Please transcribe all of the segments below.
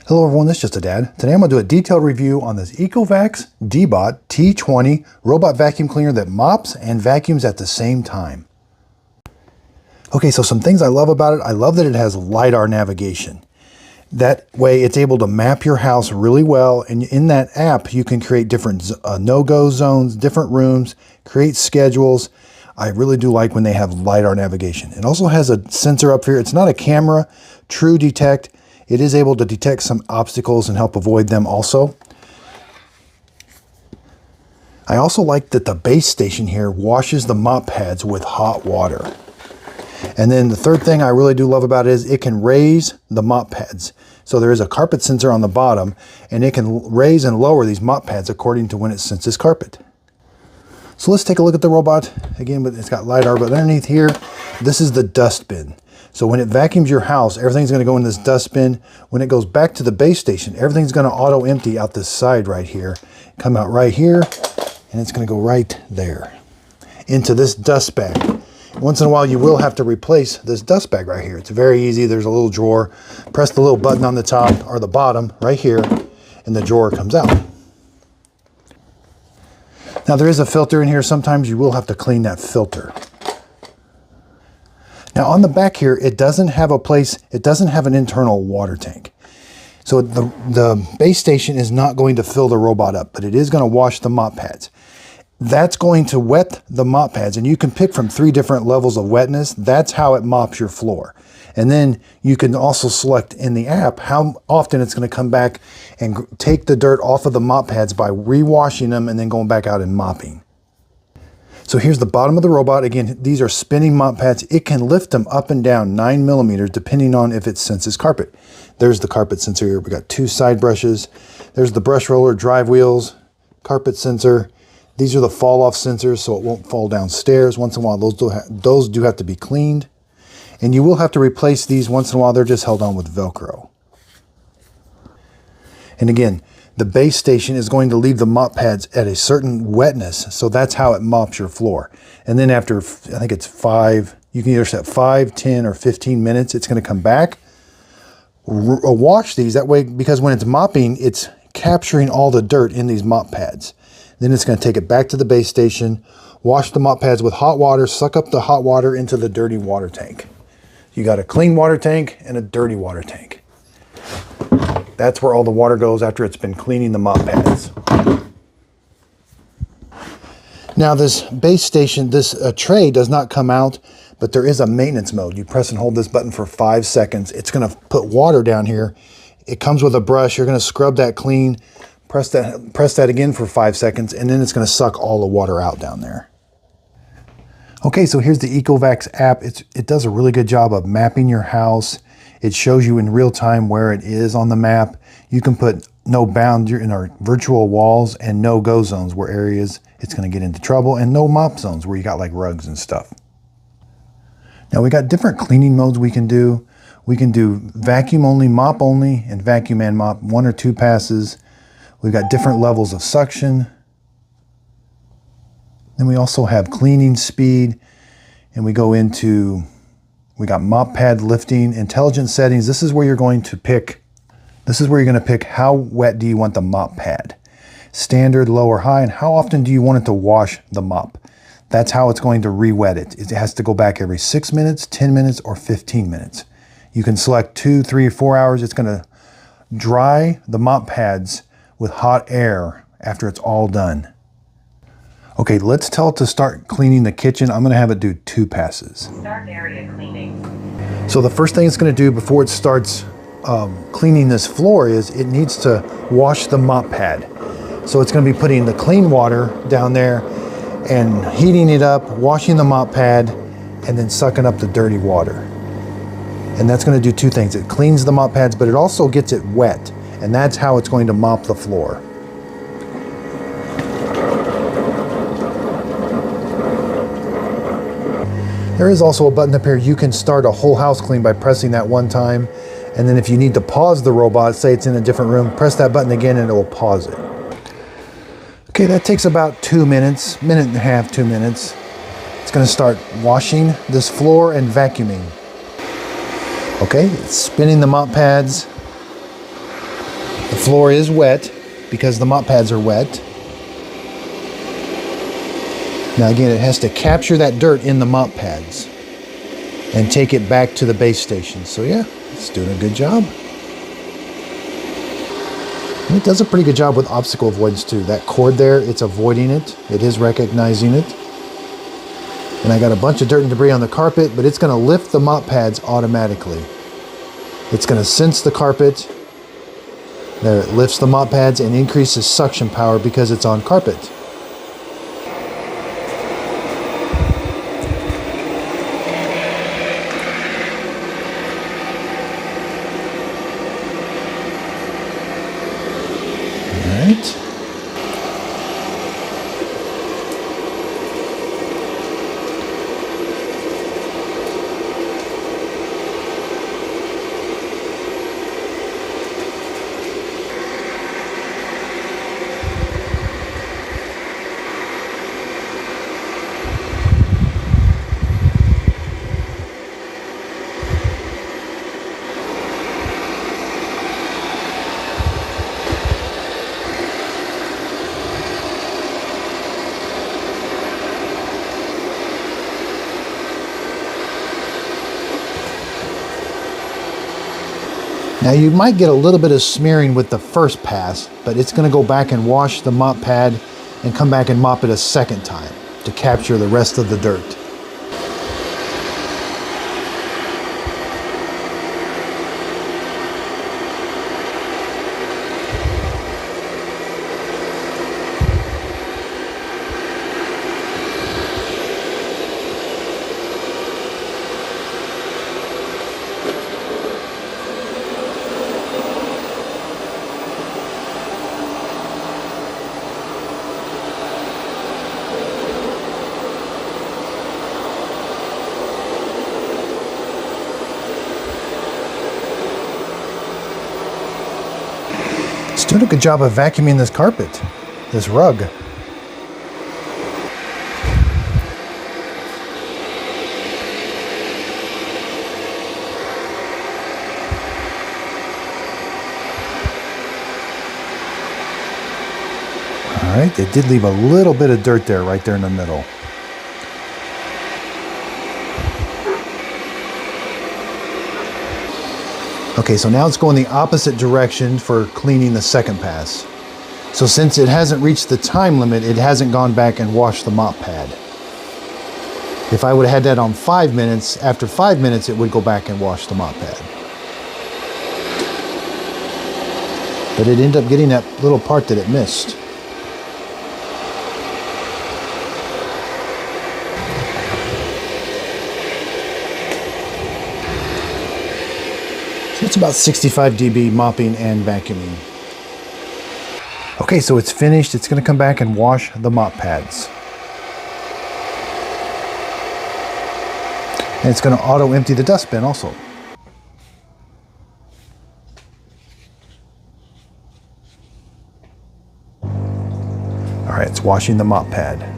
Hello everyone, this is Just a Dad. Today I'm going to do a detailed review on this ECOVACS DEEBOT T20 robot vacuum cleaner that mops and vacuums at the same time. Okay, so some things I love about it. I love that it has LiDAR navigation. That way it's able to map your house really well, and in that app you can create different no-go zones, different rooms, create schedules. I really do like when they have LiDAR navigation. It also has a sensor up here. It's not a camera, true detect. It is able to detect some obstacles and help avoid them also. I also like that the base station here washes the mop pads with hot water. And then the third thing I really do love about it is it can raise the mop pads. So there is a carpet sensor on the bottom, and it can raise and lower these mop pads according to when it senses carpet. So let's take a look at the robot. Again, it's got LiDAR, but underneath here, this is the dust bin. So when it vacuums your house, everything's going to go in this dustbin. When it goes back to the base station, everything's going to auto-empty out this side right here, come out right here, and it's going to go right there into this dust bag. Once in a while, you will have to replace this dust bag right here. It's very easy. There's a little drawer. Press the little button on the top or the bottom right here, and the drawer comes out. Now there is a filter in here. Sometimes you will have to clean that filter. Now on the back here, it doesn't have a place, it doesn't have an internal water tank. So the base station is not going to fill the robot up, but it is going to wash the mop pads. That's going to wet the mop pads, and you can pick from 3 different levels of wetness. That's how it mops your floor. And then you can also select in the app how often it's going to come back and take the dirt off of the mop pads by re-washing them and then going back out and mopping. So here's the bottom of the robot. Again, these are spinning mop pads. It can lift them up and down 9 millimeters depending on if it senses carpet. There's the carpet sensor here. We got 2 side brushes. There's the brush roller, drive wheels, carpet sensor. These are the fall off sensors so it won't fall downstairs. Once in a while, those do have to be cleaned. And you will have to replace these once in a while. They're just held on with Velcro. And again, the base station is going to leave the mop pads at a certain wetness, so that's how it mops your floor. And then after, I think it's 5, you can either set 5, 10, or 15 minutes, it's going to come back, wash these, that way, because when it's mopping, it's capturing all the dirt in these mop pads. Then it's going to take it back to the base station, wash the mop pads with hot water, suck up the hot water into the dirty water tank. You got a clean water tank and a dirty water tank. That's where all the water goes after it's been cleaning the mop pads. Now this base station, this tray does not come out, but there is a maintenance mode. You press and hold this button for 5 seconds. It's going to put water down here. It comes with a brush. You're going to scrub that clean, press that again for 5 seconds, and then it's going to suck all the water out down there. Okay, so here's the ECOVACS app. It does a really good job of mapping your house. It shows you in real time where it is on the map. You can put no boundary in our virtual walls and no-go zones where areas it's going to get into trouble, and no mop zones where you got like rugs and stuff. Now we got different cleaning modes we can do. We can do vacuum only, mop only, and vacuum and mop, 1 or 2 passes. We've got different levels of suction. Then we also have cleaning speed, and we got mop pad lifting, intelligent settings. This is where you're going to pick how wet do you want the mop pad. Standard, low, or high, and how often do you want it to wash the mop. That's how it's going to re-wet it. It has to go back every 6 minutes, 10 minutes, or 15 minutes. You can select 2, 3, 4 hours. It's going to dry the mop pads with hot air after it's all done. Okay, let's tell it to start cleaning the kitchen. I'm going to have it do 2 passes. Start area cleaning. So the first thing it's going to do before it starts cleaning this floor is it needs to wash the mop pad. So it's going to be putting the clean water down there and heating it up, washing the mop pad, and then sucking up the dirty water. And that's going to do 2 things. It cleans the mop pads, but it also gets it wet. And that's how it's going to mop the floor. There is also a button up here. You can start a whole house clean by pressing that 1 time. And then if you need to pause the robot, say it's in a different room, press that button again and it will pause it. Okay, that takes about 2 minutes, minute and a half, 2 minutes. It's going to start washing this floor and vacuuming. Okay, it's spinning the mop pads. The floor is wet because the mop pads are wet. Now again, it has to capture that dirt in the mop pads and take it back to the base station. So yeah, it's doing a good job. And it does a pretty good job with obstacle avoidance too. That cord there, it's avoiding it. It is recognizing it. And I got a bunch of dirt and debris on the carpet, but it's gonna lift the mop pads automatically. It's gonna sense the carpet. There, it lifts the mop pads and increases suction power because it's on carpet. All right. Now you might get a little bit of smearing with the first pass, but it's going to go back and wash the mop pad and come back and mop it a second time to capture the rest of the dirt. It's doing a good job of vacuuming this carpet, this rug. All right, it did leave a little bit of dirt there, right there in the middle. Okay, so now it's going the opposite direction for cleaning the second pass. So since it hasn't reached the time limit, it hasn't gone back and washed the mop pad. If I would have had that on 5 minutes, after 5 minutes it would go back and wash the mop pad. But it ended up getting that little part that it missed. It's about 65 dB mopping and vacuuming. Okay, so it's finished. It's going to come back and wash the mop pads. And it's going to auto-empty the dustbin also. All right, it's washing the mop pad.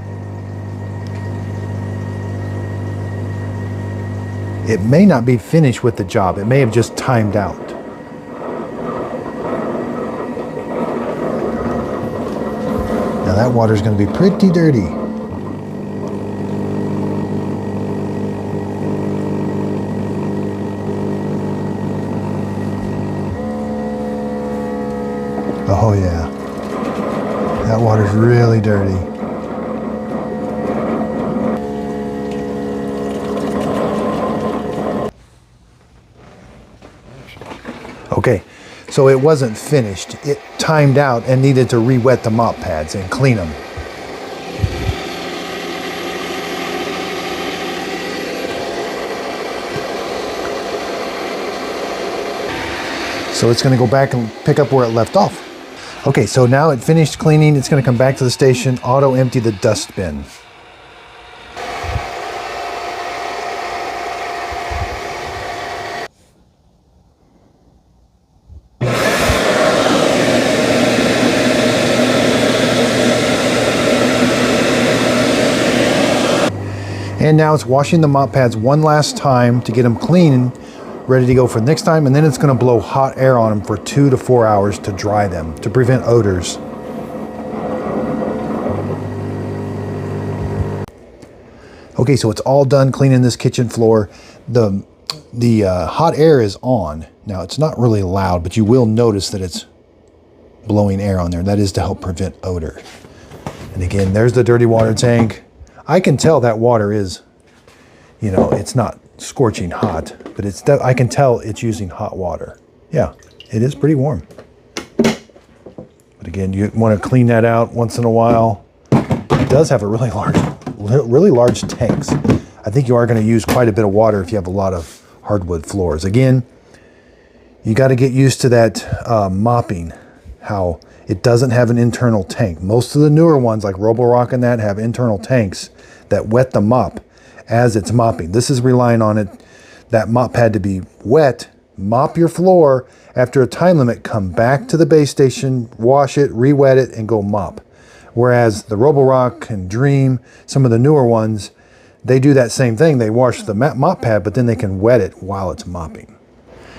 It may not be finished with the job. It may have just timed out. Now that water is going to be pretty dirty. Oh yeah, that water's really dirty. Okay, so it wasn't finished. It timed out and needed to re-wet the mop pads and clean them. So it's going to go back and pick up where it left off. Okay, so now it finished cleaning. It's going to come back to the station, auto-empty the dustbin. And now it's washing the mop pads one last time to get them clean ready to go for the next time, and then it's going to blow hot air on them for 2 to 4 hours to dry them, to prevent odors. Okay, so it's all done cleaning this kitchen floor. The hot air is on. Now, it's not really loud, but you will notice that it's blowing air on there. That is to help prevent odor. And again, there's the dirty water tank. I can tell that water is, you know, it's not scorching hot, but I can tell it's using hot water. Yeah, it is pretty warm. But again, you want to clean that out once in a while. It does have a really large tanks. I think you are going to use quite a bit of water if you have a lot of hardwood floors. Again, you got to get used to that mopping, how it doesn't have an internal tank. Most of the newer ones like Roborock and that have internal tanks that wet the mop as it's mopping. This is relying on that mop pad to be wet, mop your floor, after a time limit, come back to the base station, wash it, re-wet it, and go mop. Whereas the Roborock and Dream, some of the newer ones, they do that same thing. They wash the mop pad, but then they can wet it while it's mopping.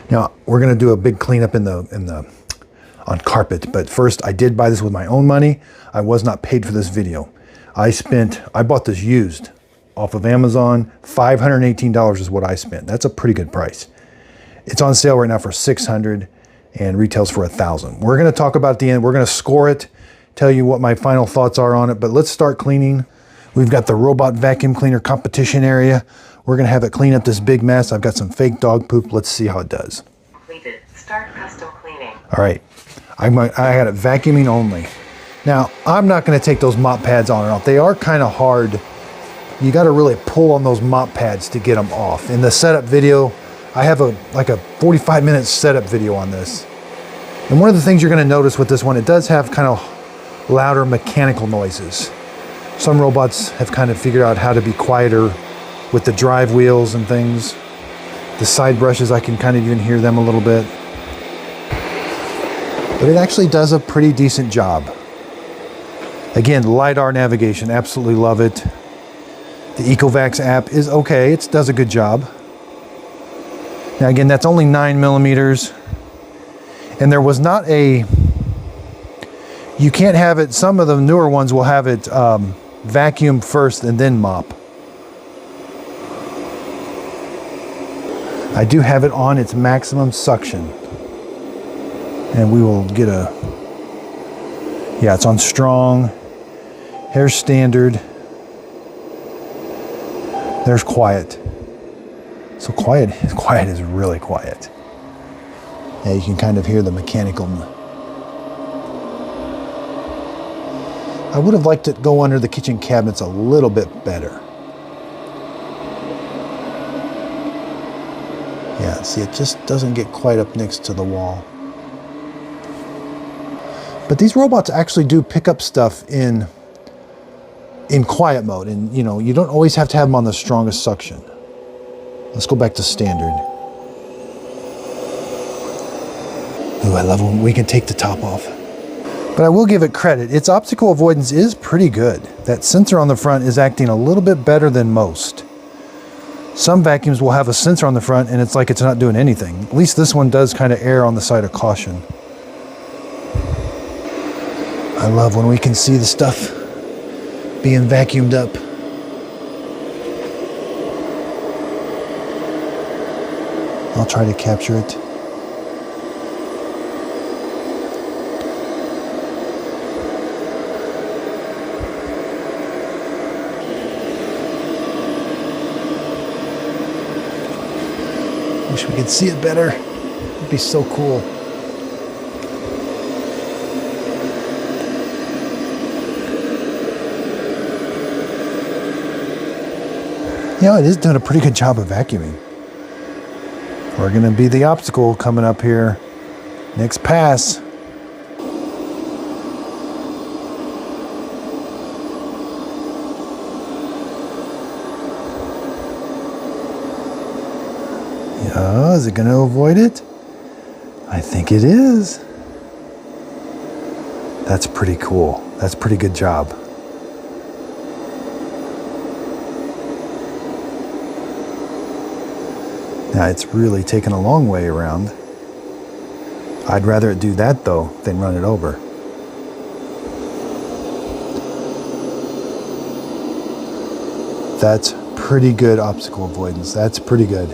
Now, we're gonna do a big cleanup on carpet, but first I did buy this with my own money. I was not paid for this video. I bought this used off of Amazon. $518 is what I spent. That's a pretty good price. It's on sale right now for $600 and retails for $1,000. We're gonna talk about it at the end. We're gonna score it, tell you what my final thoughts are on it, but let's start cleaning. We've got the robot vacuum cleaner competition area. We're gonna have it clean up this big mess. I've got some fake dog poop. Let's see how it does. Completed. Start custom cleaning. All right, I got it vacuuming only. Now, I'm not gonna take those mop pads on and off. They are kind of hard. You gotta really pull on those mop pads to get them off. In the setup video, I have like a 45-minute setup video on this. And one of the things you're gonna notice with this one, it does have kind of louder mechanical noises. Some robots have kind of figured out how to be quieter with the drive wheels and things. The side brushes, I can kind of even hear them a little bit. But it actually does a pretty decent job. Again, LiDAR navigation, absolutely love it. The ECOVACS app is okay, it does a good job. Now again, that's only 9 millimeters. And there was not you can't have it, some of the newer ones will have it vacuum first and then mop. I do have it on its maximum suction. And we will get yeah, it's on strong. Here's standard. There's quiet. So quiet is really quiet. Yeah, you can kind of hear the mechanical. I would have liked it to go under the kitchen cabinets a little bit better. Yeah, see, it just doesn't get quite up next to the wall. But these robots actually do pick up stuff in quiet mode, and you know, you don't always have to have them on the strongest suction. Let's go back to standard. Ooh, I love when we can take the top off. But I will give it credit, its optical avoidance is pretty good. That sensor on the front is acting a little bit better than most. Some vacuums will have a sensor on the front and it's like it's not doing anything. At least this one does kind of err on the side of caution. I love when we can see the stuff being vacuumed up. I'll try to capture it. Wish we could see it better. It'd be so cool. Yeah, it is doing a pretty good job of vacuuming. We're gonna be the obstacle coming up here. Next pass. Yeah, is it gonna avoid it? I think it is. That's pretty cool. That's a pretty good job. Now it's really taken a long way around. I'd rather it do that though than run it over. That's pretty good obstacle avoidance. That's pretty good.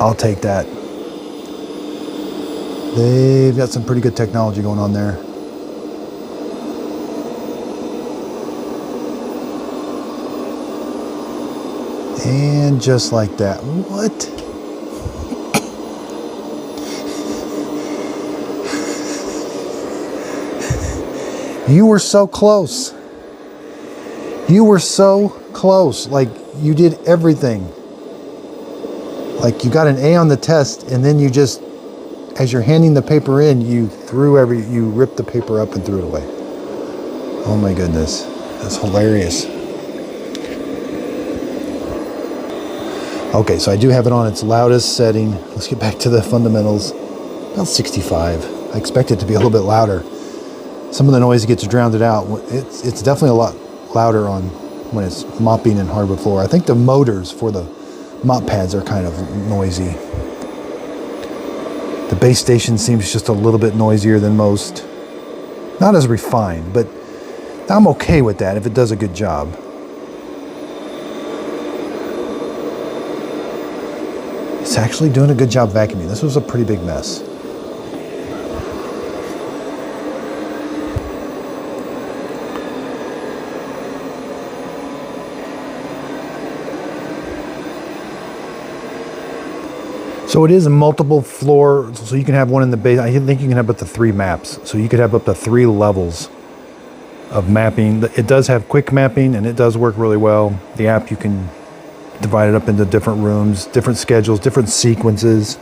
I'll take that. They've got some pretty good technology going on there. And just like that. What? You were so close. You were so close. Like, you did everything. Like, you got an A on the test, and then you just, as you're handing the paper in, you ripped the paper up and threw it away. Oh my goodness. That's hilarious. Okay, so I do have it on its loudest setting. Let's get back to the fundamentals. About 65. I expect it to be a little bit louder. Some of the noise gets drowned out. It's definitely a lot louder on when it's mopping in hardwood floor. I think the motors for the mop pads are kind of noisy. The base station seems just a little bit noisier than most. Not as refined, but I'm okay with that if it does a good job. It's actually doing a good job vacuuming. This was a pretty big mess. So it is a multiple floor, so you can have one in the base. I think you can have up to 3 maps. So you could have up to 3 levels of mapping. It does have quick mapping, and it does work really well. The app, you can divide it up into different rooms, different schedules, different sequences.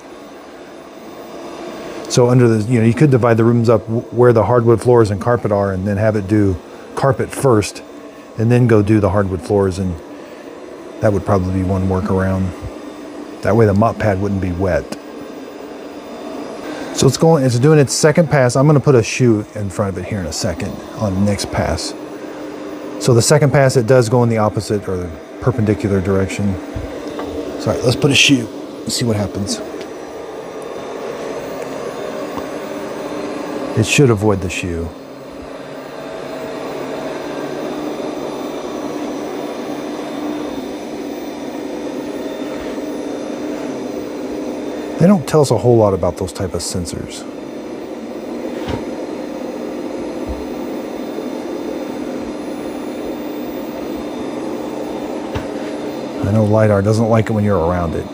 So under the, you could divide the rooms up where the hardwood floors and carpet are, and then have it do carpet first, and then go do the hardwood floors, and that would probably be one workaround. That way the mop pad wouldn't be wet. So it's doing its second pass. I'm going to put a shoe in front of it here in a second on the next pass. So the second pass, it does go in the opposite or the perpendicular direction. Sorry, let's put a shoe and see what happens. It should avoid the shoe. They don't tell us a whole lot about those type of sensors. I know LiDAR doesn't like it when you're around it.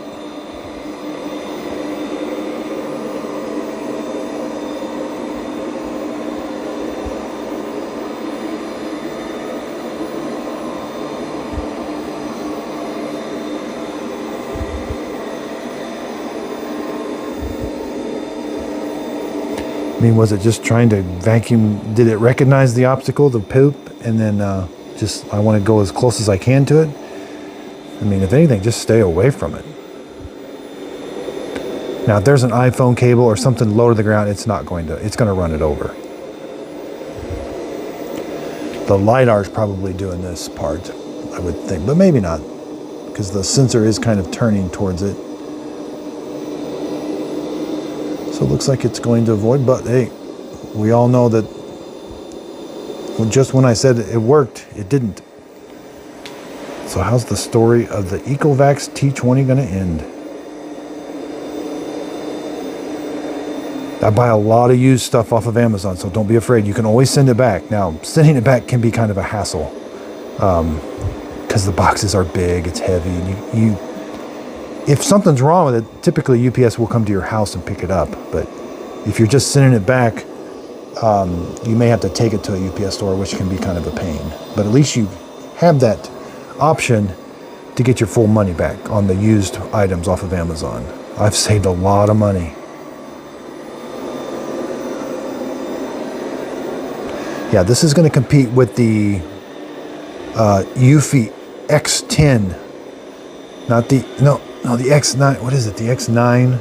I mean, was it just trying to vacuum? Did it recognize the obstacle, the poop, and then I want to go as close as I can to it? I mean, if anything, just stay away from it. Now, if there's an iPhone cable or something low to the ground, it's going to run it over. The LiDAR is probably doing this part, I would think, but maybe not, because the sensor is kind of turning towards it. So it looks like it's going to avoid, but hey, we all know that just when I said it worked, it didn't. So how's the story of the ECOVACS T20 going to end? I buy a lot of used stuff off of Amazon, so don't be afraid. You can always send it back. Now, sending it back can be kind of a hassle because the boxes are big, it's heavy. And if something's wrong with it, typically UPS will come to your house and pick it up. But if you're just sending it back, you may have to take it to a UPS store, which can be kind of a pain. But at least you have that option to get your full money back on the used items off of Amazon. I've saved a lot of money. Yeah, this is going to compete with the Eufy X10. Not the, no, the X9, what is it, the X9?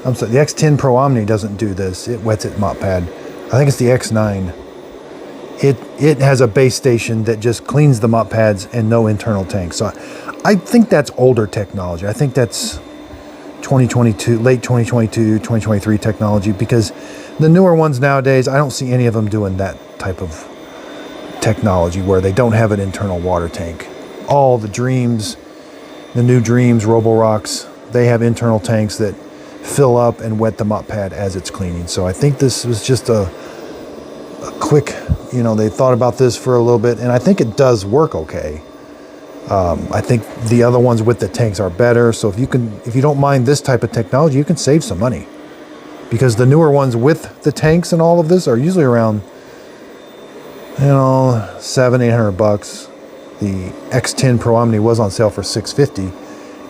I'm sorry, the X10 Pro Omni doesn't do this. It wets it mop pad. I think it's the X9. it has a base station that just cleans the mop pads and no internal tank. So I think that's older technology. I think that's 2022, late 2022, 2023 technology, because the newer ones nowadays, I don't see any of them doing that type of technology where they don't have an internal water tank. All the Dreams, the new Dreams, Roborocks, they have internal tanks that fill up and wet the mop pad as it's cleaning. So I think this was just a quick, you know, they thought about this for a little bit, and I think it does work okay. I think the other ones with the tanks are better. So if you don't mind this type of technology, you can save some money, because the newer ones with the tanks and all of this are usually around, you know, $700-800. The X10 Pro Omni was on sale for $650.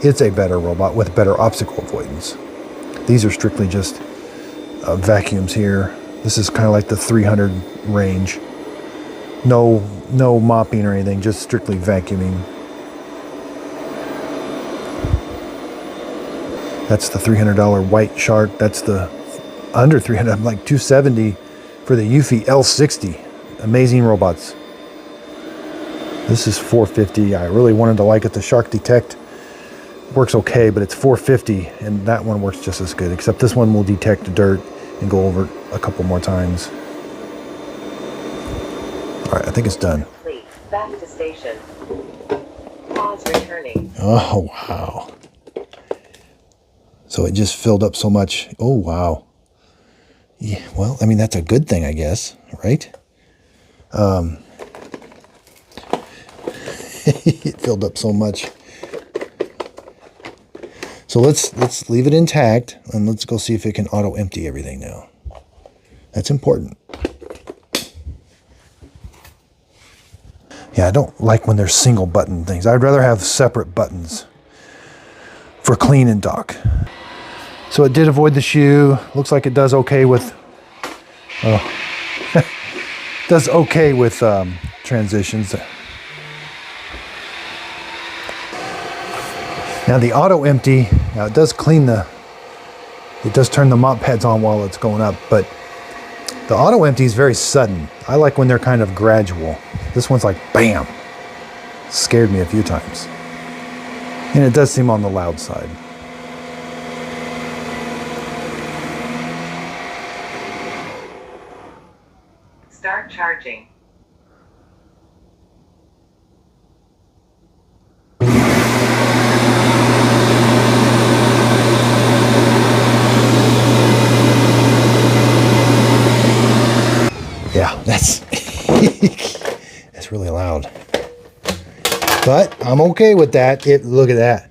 It's a better robot with better obstacle avoidance. These are strictly just vacuums here. This is kind of like the 300 range. No mopping or anything, just strictly vacuuming. That's the $300 white shark. That's the under 300, like $270 for the Eufy L60. Amazing robots. This is $450. I really wanted to like it. The Shark Detect works okay, but it's $450, and that one works just as good, except this one will detect dirt and go over it a couple more times. All right, I think it's done. Complete. Back to station. Pause returning. Oh, wow. So it just filled up so much. Oh, wow. Yeah, well, I mean, that's a good thing, I guess, right? It filled up so much. So let's leave it intact, and let's go see if it can auto-empty everything now. That's important. Yeah, I don't like when there's single button things. I'd rather have separate buttons for clean and dock. So it did avoid the shoe. Looks like it does okay with does okay with transitions. Now the auto empty, now it does clean it does turn the mop pads on while it's going up, but the auto empty is very sudden. I like when they're kind of gradual. This one's like bam. Scared me a few times. And it does seem on the loud side. Start charging. Yeah, that's that's really loud. But I'm okay with that. Look at that.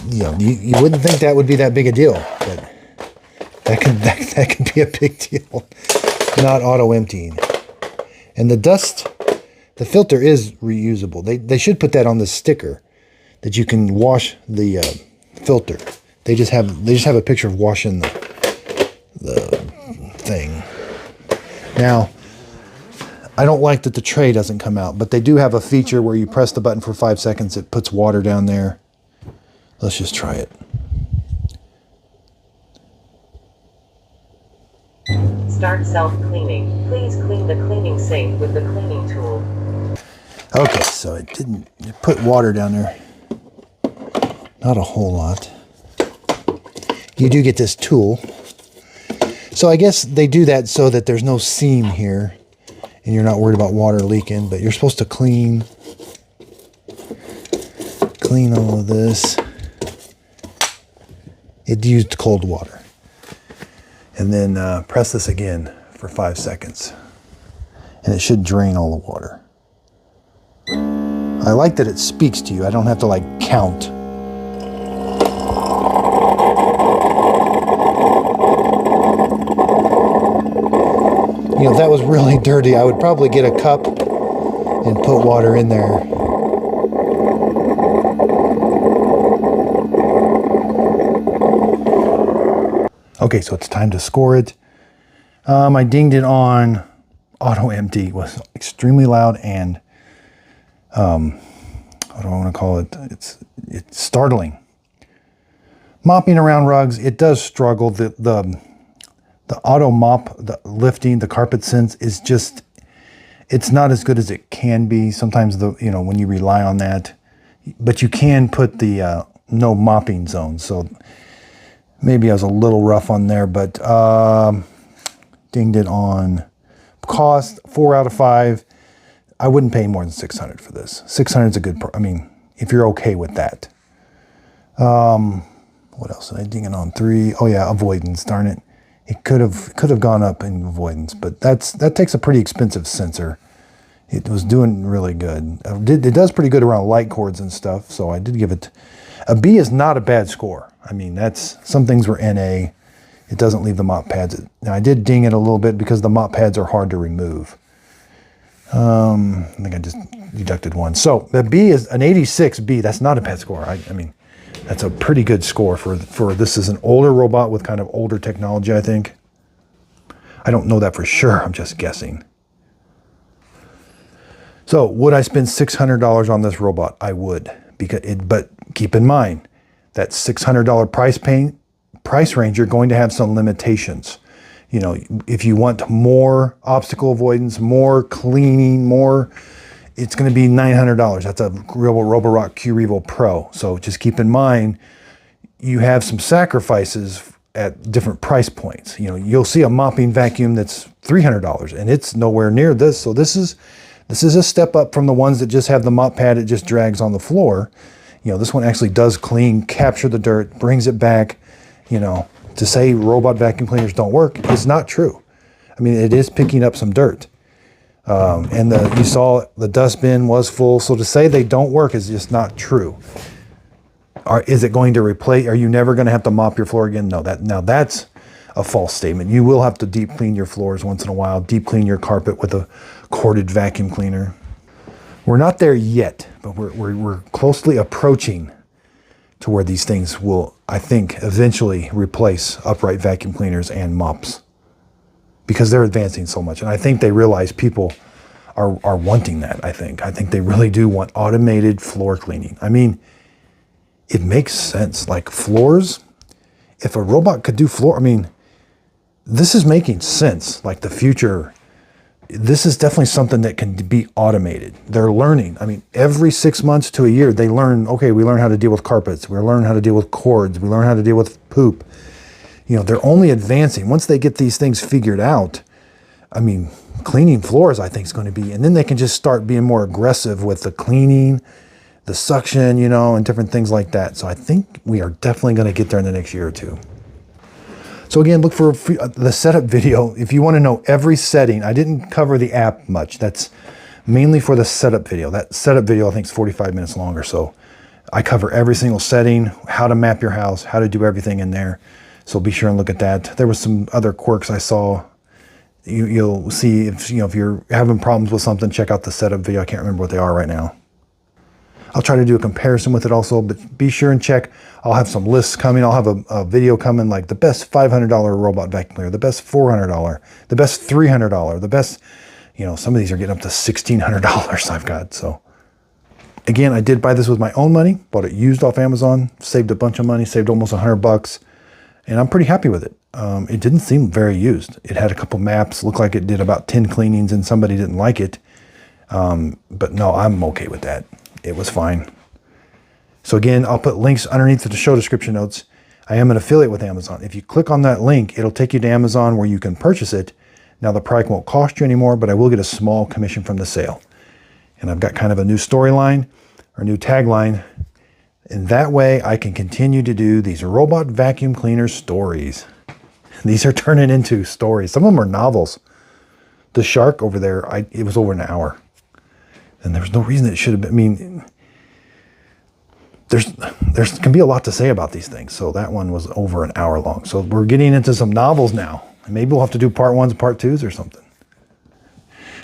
You know, you wouldn't think that would be that big a deal, but that can be a big deal. Not auto emptying. And the filter is reusable. They should put that on the sticker that you can wash the filter. They just have a picture of washing the thing. Now, I don't like that the tray doesn't come out, but they do have a feature where you press the button for 5 seconds, it puts water down there. Let's just try it. Start self-cleaning. Please clean the cleaning sink with the cleaning tool. Okay, so it put water down there. Not a whole lot. You do get this tool. So I guess they do that so that there's no seam here and you're not worried about water leaking, but you're supposed to clean all of this. It used cold water. And then press this again for 5 seconds. And it should drain all the water. I like that it speaks to you. I don't have to like count. You know, if that was really dirty, I would probably get a cup and put water in there. Okay, so it's time to score it. I dinged it on auto empty. It was extremely loud and what do I want to call it? It's startling. Mopping around rugs, it does struggle. The The auto mop, the lifting, the carpet sense is just, it's not as good as it can be. Sometimes when you rely on that, but you can put the no mopping zone. So maybe I was a little rough on there, but dinged it on cost, 4 out of 5. I wouldn't pay more than $600 for this. $600 is a good, I mean, if you're okay with that. What else did I ding it on? 3. Oh yeah, avoidance, darn it. It could have gone up in avoidance, but that takes a pretty expensive sensor. It was doing really good. It does pretty good around light cords and stuff, so I did give it a B. Is not a bad score. I mean, some things were NA. It doesn't leave the mop pads. Now I did ding it a little bit because the mop pads are hard to remove. I think I just deducted 1. So the B is an 86 B. That's not a bad score. I mean, that's a pretty good score for this is an older robot with kind of older technology, I think. I don't know that for sure. I'm just guessing. So would I spend $600 on this robot? I would, but keep in mind that $600 price range, you're going to have some limitations. You know, if you want more obstacle avoidance, more cleaning, it's going to be $900. That's a Roborock Q-Revo Pro. So just keep in mind, you have some sacrifices at different price points. You know, you'll see a mopping vacuum that's $300 and it's nowhere near this. So this is a step up from the ones that just have the mop pad. It just drags on the floor. You know, this one actually does clean, capture the dirt, brings it back. You know, to say robot vacuum cleaners don't work is not true. I mean, it is picking up some dirt. And you saw the dustbin was full. So to say they don't work is just not true. Is it going to replace? Are you never going to have to mop your floor again? No, that's a false statement. You will have to deep clean your floors once in a while, deep clean your carpet with a corded vacuum cleaner. We're not there yet, but we're closely approaching to where these things will, I think, eventually replace upright vacuum cleaners and mops because they're advancing so much. And I think they realize people are wanting that, I think they really do want automated floor cleaning. I mean, it makes sense. Like floors, if a robot could do floor, I mean, this is making sense. Like the future, this is definitely something that can be automated. They're learning. I mean, every 6 months to a year, they learn, okay, we learn how to deal with carpets. We learn how to deal with cords. We learn how to deal with poop. You know, they're only advancing. Once they get these things figured out, I mean, cleaning floors, I think is going to be, and then they can just start being more aggressive with the cleaning, the suction, you know, and different things like that. So I think we are definitely going to get there in the next year or two. So again, look for the setup video. If you want to know every setting, I didn't cover the app much. That's mainly for the setup video. That setup video, I think, is 45 minutes longer. So I cover every single setting, how to map your house, how to do everything in there. So be sure and look at that. There was some other quirks I saw. You'll see if you're having problems with something, check out the setup video. I can't remember what they are right now. I'll try to do a comparison with it also, but be sure and check. I'll have some lists coming. I'll have a video coming, like the best $500 robot vacuum cleaner, the best $400, the best $300, the best, you know, some of these are getting up to $1,600 I've got. So again, I did buy this with my own money, bought it used off Amazon, saved a bunch of money, saved almost $100, and I'm pretty happy with it. It didn't seem very used. It had a couple maps, looked like it did about 10 cleanings and somebody didn't like it. But no, I'm okay with that. It was fine. So again, I'll put links underneath the show description notes. I am an affiliate with Amazon. If you click on that link, it'll take you to Amazon where you can purchase it. Now the product won't cost you anymore, but I will get a small commission from the sale. And I've got kind of a new storyline or new tagline. And that way I can continue to do these robot vacuum cleaner stories. These are turning into stories. Some of them are novels. The shark over there, it was over an hour. And there's no reason it should have been. I mean, there can be a lot to say about these things. So that one was over an hour long. So we're getting into some novels now. And maybe we'll have to do part 1s and part 2s or something.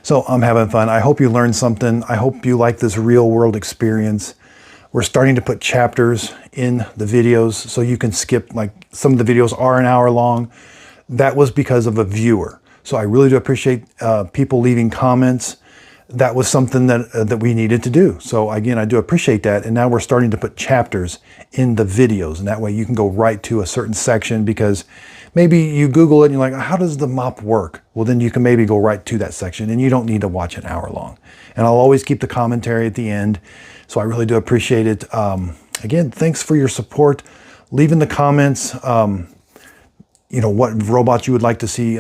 So I'm having fun. I hope you learned something. I hope you like this real world experience. We're starting to put chapters in the videos so you can skip, like some of the videos are an hour long. That was because of a viewer. So I really do appreciate people leaving comments. That was something that we needed to do. So again, I do appreciate that. And now we're starting to put chapters in the videos. And that way you can go right to a certain section because maybe you Google it and you're like, how does the mop work? Well, then you can maybe go right to that section and you don't need to watch an hour long. And I'll always keep the commentary at the end. So I really do appreciate it. Again, thanks for your support. Leave in the comments, you know, what robots you would like to see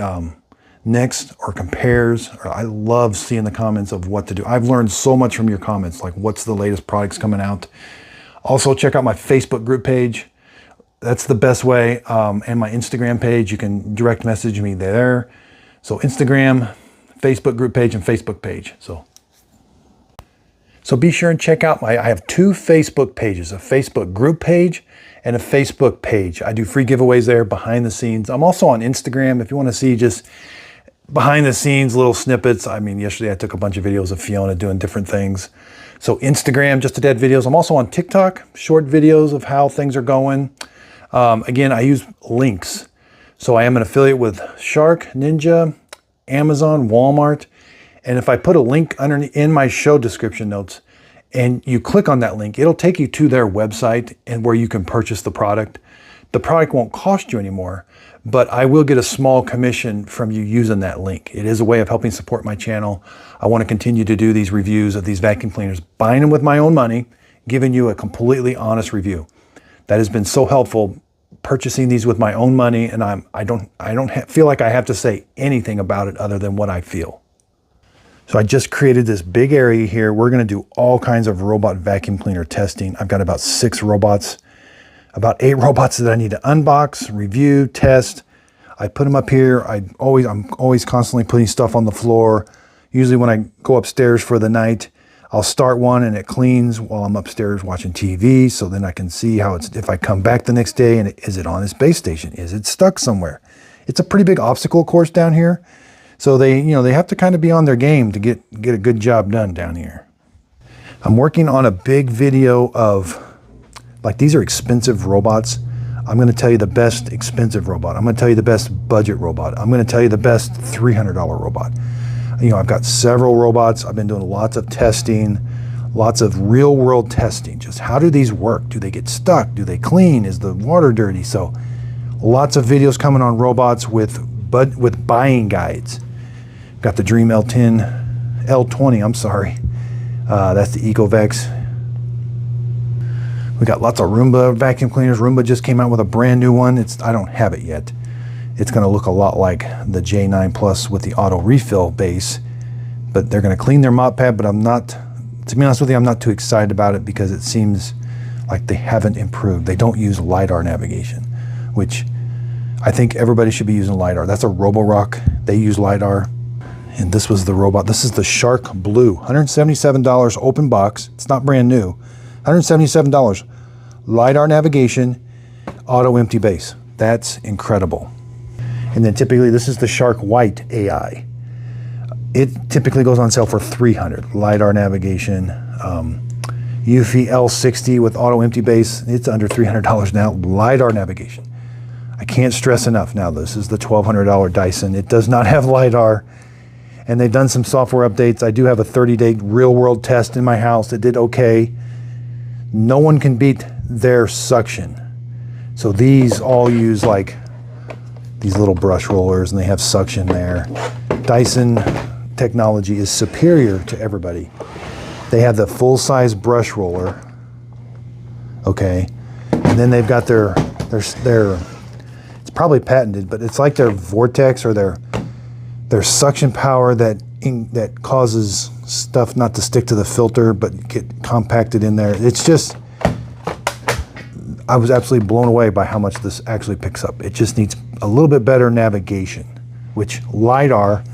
next, or compares. I love seeing the comments of what to do. I've learned so much from your comments, like what's the latest products coming out. Also, check out my Facebook group page. That's the best way. And my Instagram page, you can direct message me there. So Instagram, Facebook group page, and Facebook page. So be sure and check out I have 2 Facebook pages, a Facebook group page and a Facebook page. I do free giveaways there behind the scenes. I'm also on Instagram if you want to see just behind the scenes little snippets. I mean, yesterday I took a bunch of videos of Fiona doing different things. So Instagram, just a dead videos. I'm also on TikTok, short videos of how things are going. Again, I use links. So I am an affiliate with Shark, Ninja, Amazon, Walmart. And if I put a link in my show description notes and you click on that link, it'll take you to their website and where you can purchase the product. The product won't cost you anymore, but I will get a small commission from you using that link. It is a way of helping support my channel. I want to continue to do these reviews of these vacuum cleaners, buying them with my own money, giving you a completely honest review. That has been so helpful, purchasing these with my own money, and I don't feel like I have to say anything about it other than what I feel. So I just created this big area here. We're going to do all kinds of robot vacuum cleaner testing. I've got about 6 robots, about 8 robots that I need to unbox, review, test. I put them up here. I'm always constantly putting stuff on the floor. Usually when I go upstairs for the night, I'll start one and it cleans while I'm upstairs watching TV. So then I can see how it's, if I come back the next day and is it on its base station? Is it stuck somewhere? It's a pretty big obstacle course down here. So they have to kind of be on their game to get a good job done down here. I'm working on a big video of, like, these are expensive robots. I'm going to tell you the best expensive robot. I'm going to tell you the best budget robot. I'm going to tell you the best $300 robot. You know, I've got several robots. I've been doing lots of testing, lots of real world testing. Just how do these work? Do they get stuck? Do they clean? Is the water dirty? So lots of videos coming on robots with buying guides. Got the Dream L20, I'm sorry. That's the ECOVACS. We got lots of Roomba vacuum cleaners. Roomba just came out with a brand new one. I don't have it yet. It's going to look a lot like the J9 Plus with the auto refill base, but they're going to clean their mop pad, but I'm not, to be honest with you, I'm not too excited about it because it seems like they haven't improved. They don't use LiDAR navigation, which I think everybody should be using LiDAR. That's a Roborock. They use LiDAR. And this was the robot. This is the Shark Blue, $177 open box. It's not brand new. $177. LiDAR navigation, auto empty base. That's incredible. And then typically this is the Shark White AI. It typically goes on sale for $300. LiDAR navigation, Eufy L60 with auto empty base. It's under $300 now. LiDAR navigation. I can't stress enough. Now this is the $1,200 Dyson. It does not have LiDAR. And they've done some software updates. I do have a 30-day real-world test in my house. It did okay. No one can beat their suction. So these all use like these little brush rollers, and they have suction there. Dyson technology is superior to everybody. They have the full-size brush roller, okay, and then they've got their it's probably patented, but it's like their vortex or their suction power that causes stuff not to stick to the filter but get compacted in there. It's just, I was absolutely blown away by how much this actually picks up. It just needs a little bit better navigation, which LiDAR,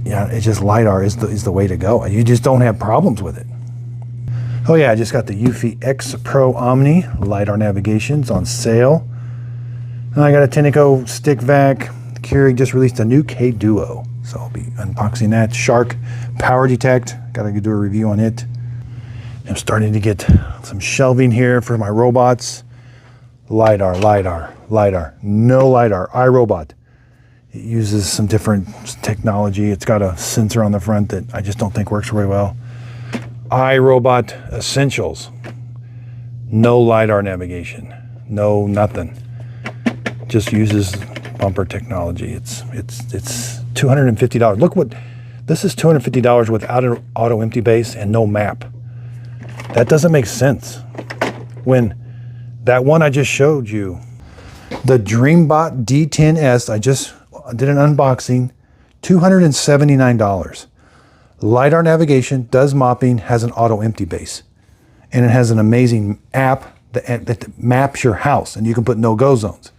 yeah, it's just LiDAR is the way to go. You just don't have problems with it. Oh yeah, I just got the Eufy X Pro Omni LiDAR navigations on sale. And I got a Tenneco stick vac. Keurig just released a new K-Duo, so I'll be unboxing that. Shark Power Detect, gotta do a review on it. I'm starting to get some shelving here for my robots. LiDAR, LiDAR, LiDAR, no LiDAR, iRobot. It uses some different technology. It's got a sensor on the front that I just don't think works very well. iRobot Essentials, no LiDAR navigation, no nothing. just uses bumper technology. It's $250. Look what, this is $250 without an auto empty base and no map. That doesn't make sense. When that one I just showed you, the DreamBot D10S, I just did an unboxing, $279. LiDAR navigation, does mopping, has an auto empty base. And it has an amazing app that maps your house, and you can put no-go zones.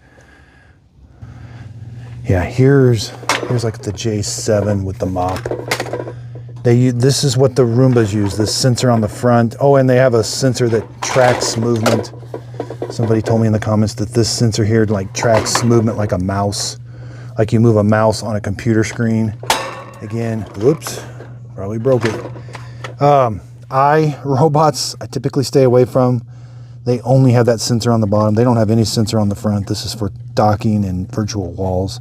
Yeah, here's like the J7 with the mop. This is what the Roombas use, this sensor on the front. Oh, and they have a sensor that tracks movement. Somebody told me in the comments that this sensor here like tracks movement like a mouse. Like you move a mouse on a computer screen. Again, whoops, probably broke it. Robots, I typically stay away from. They only have that sensor on the bottom. They don't have any sensor on the front. This is for docking and virtual walls.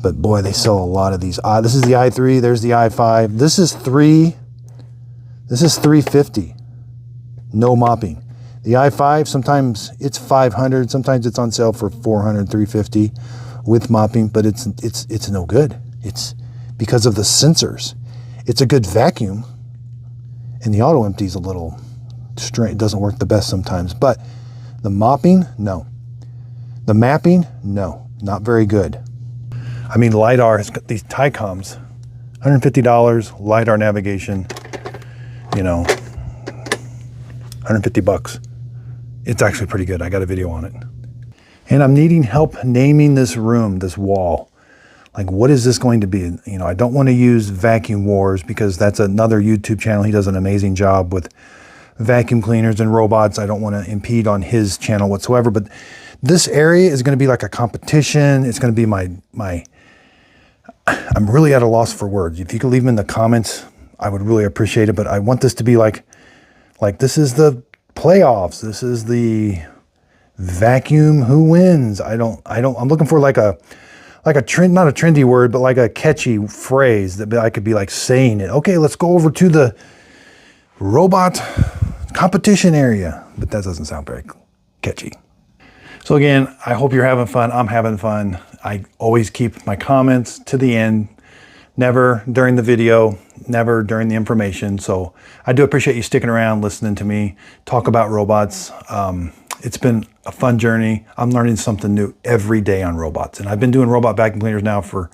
But boy, they sell a lot of these. This is the i3, there's the i5. This is $350. No mopping. The i5, sometimes it's $500, sometimes it's on sale for $400, $350 with mopping, but it's no good. It's because of the sensors. It's a good vacuum, and the auto empty is a little strange. It doesn't work the best sometimes, but the mopping, no. The mapping, no, not very good. I mean, LiDAR has got these Tycoms, $150, LiDAR navigation, you know, 150 bucks. It's actually pretty good. I got a video on it. And I'm needing help naming this room, this wall. Like, what is this going to be? You know, I don't want to use Vacuum Wars because that's another YouTube channel. He does an amazing job with vacuum cleaners and robots. I don't want to impede on his channel whatsoever, but this area is going to be like a competition. It's going to be I'm really at a loss for words. If you could leave them in the comments, I would really appreciate it. But I want this to be like this is the playoffs. This is the vacuum who wins. I'm looking for like a trend, not a trendy word, but like a catchy phrase that I could be like saying it. Okay, let's go over to the robot competition area. But that doesn't sound very catchy. So again, I hope you're having fun. I'm having fun. I always keep my comments to the end, never during the video, never during the information. So I do appreciate you sticking around, listening to me talk about robots. It's been a fun journey. I'm learning something new every day on robots. And I've been doing robot vacuum cleaners now for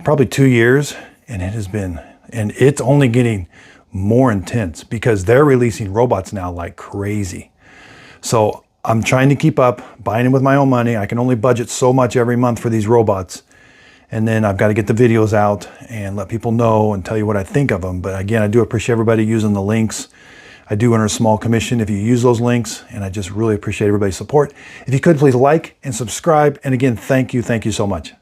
probably 2 years. And it's only getting more intense because they're releasing robots now like crazy. So I'm trying to keep up, buying them with my own money. I can only budget so much every month for these robots. And then I've got to get the videos out and let people know and tell you what I think of them. But again, I do appreciate everybody using the links. I do earn a small commission if you use those links. And I just really appreciate everybody's support. If you could, please like and subscribe. And again, thank you so much.